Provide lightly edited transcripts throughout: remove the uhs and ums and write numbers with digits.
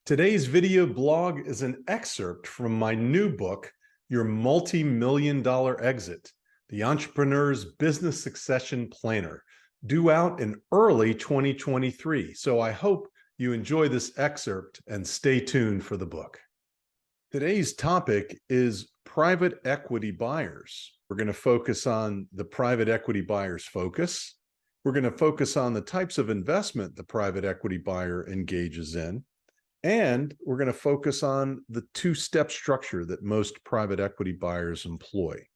Today's video blog is an excerpt from my new book, Your Multi-Million-Dollar Exit, The Entrepreneur's Business Succession Planner, due out in early 2023. So I hope you enjoy this excerpt and stay tuned for the book. Today's topic is private equity buyers. We're going to focus on the private equity buyer's focus. We're going to focus on the types of investment the private equity buyer engages in. And we're going to focus on the two-step structure that most private equity buyers employ.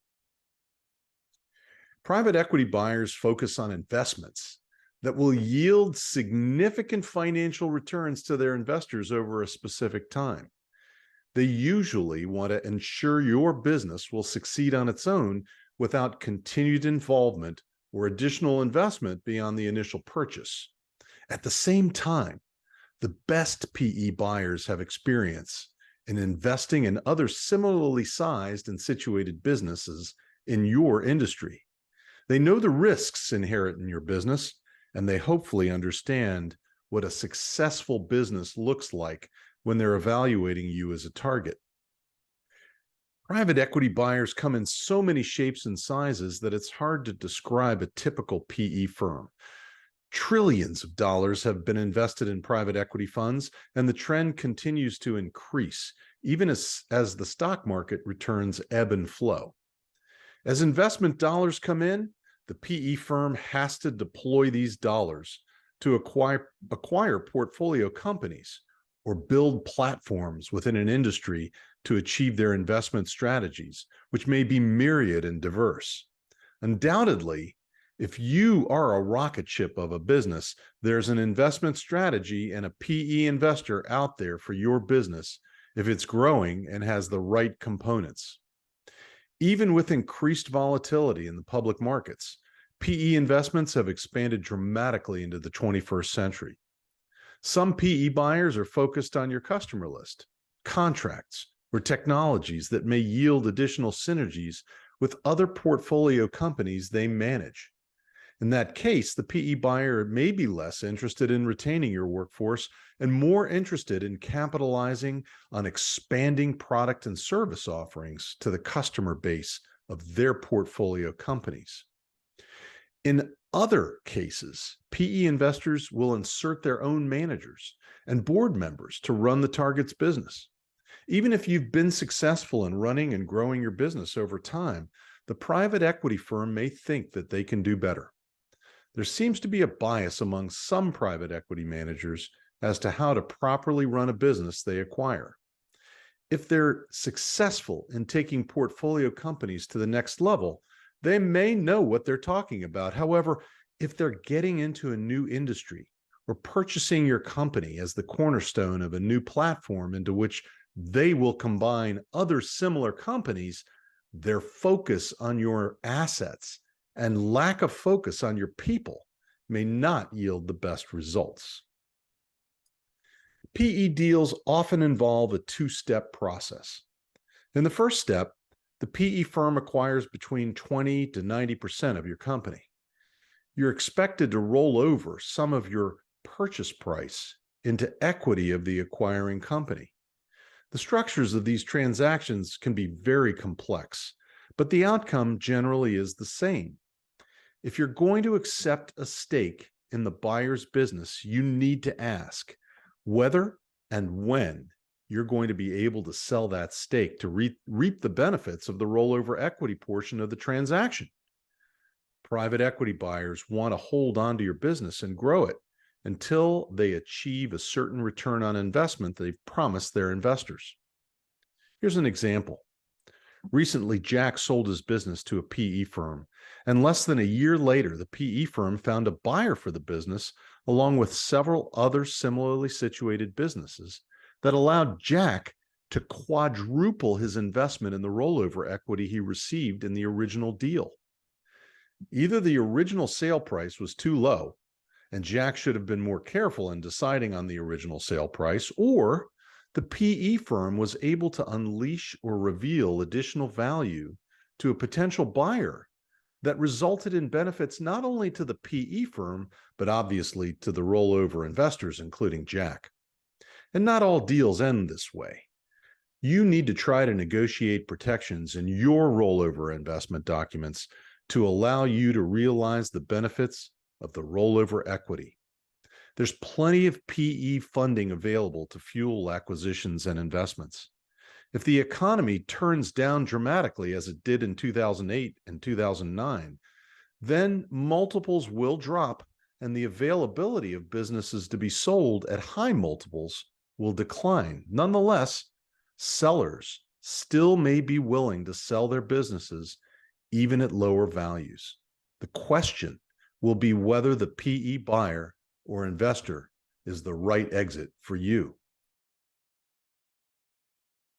Private equity buyers focus on investments that will yield significant financial returns to their investors over a specific time. They usually want to ensure your business will succeed on its own without continued involvement or additional investment beyond the initial purchase. At the same time, the best PE buyers have experience in investing in other similarly sized and situated businesses in your industry. They know the risks inherent in your business, and they hopefully understand what a successful business looks like when they're evaluating you as a target. Private equity buyers come in so many shapes and sizes that it's hard to describe a typical PE firm. Trillions of dollars have been invested in private equity funds, and the trend continues to increase, even as the stock market returns ebb and flow. As investment dollars come in, the PE firm has to deploy these dollars to acquire portfolio companies or build platforms within an industry to achieve their investment strategies, which may be myriad and diverse. Undoubtedly, if you are a rocket ship of a business, there's an investment strategy and a PE investor out there for your business if it's growing and has the right components. Even with increased volatility in the public markets, PE investments have expanded dramatically into the 21st century. Some PE buyers are focused on your customer list, contracts, or technologies that may yield additional synergies with other portfolio companies they manage. In that case, the PE buyer may be less interested in retaining your workforce and more interested in capitalizing on expanding product and service offerings to the customer base of their portfolio companies. In other cases, PE investors will insert their own managers and board members to run the target's business. Even if you've been successful in running and growing your business over time, the private equity firm may think that they can do better. There seems to be a bias among some private equity managers as to how to properly run a business they acquire. If they're successful in taking portfolio companies to the next level, they may know what they're talking about. However, if they're getting into a new industry or purchasing your company as the cornerstone of a new platform into which they will combine other similar companies, their focus on your assets and lack of focus on your people may not yield the best results. PE deals often involve a two-step process. In the first step, the PE firm acquires between 20 to 90% of your company. You're expected to roll over some of your purchase price into equity of the acquiring company. The structures of these transactions can be very complex, but the outcome generally is the same. If you're going to accept a stake in the buyer's business, you need to ask whether and when you're going to be able to sell that stake to reap the benefits of the rollover equity portion of the transaction. Private equity buyers want to hold on to your business and grow it until they achieve a certain return on investment they've promised their investors. Here's an example. Recently, Jack sold his business to a PE firm, and less than a year later, the PE firm found a buyer for the business, along with several other similarly situated businesses, that allowed Jack to quadruple his investment in the rollover equity he received in the original deal. Either the original sale price was too low, and Jack should have been more careful in deciding on the original sale price, or the PE firm was able to unleash or reveal additional value to a potential buyer that resulted in benefits not only to the PE firm, but obviously to the rollover investors, including Jack. And not all deals end this way. You need to try to negotiate protections in your rollover investment documents to allow you to realize the benefits of the rollover equity. There's plenty of PE funding available to fuel acquisitions and investments. If the economy turns down dramatically as it did in 2008 and 2009, then multiples will drop and the availability of businesses to be sold at high multiples will decline. Nonetheless, sellers still may be willing to sell their businesses even at lower values. The question will be whether the PE buyer or investor is the right exit for you.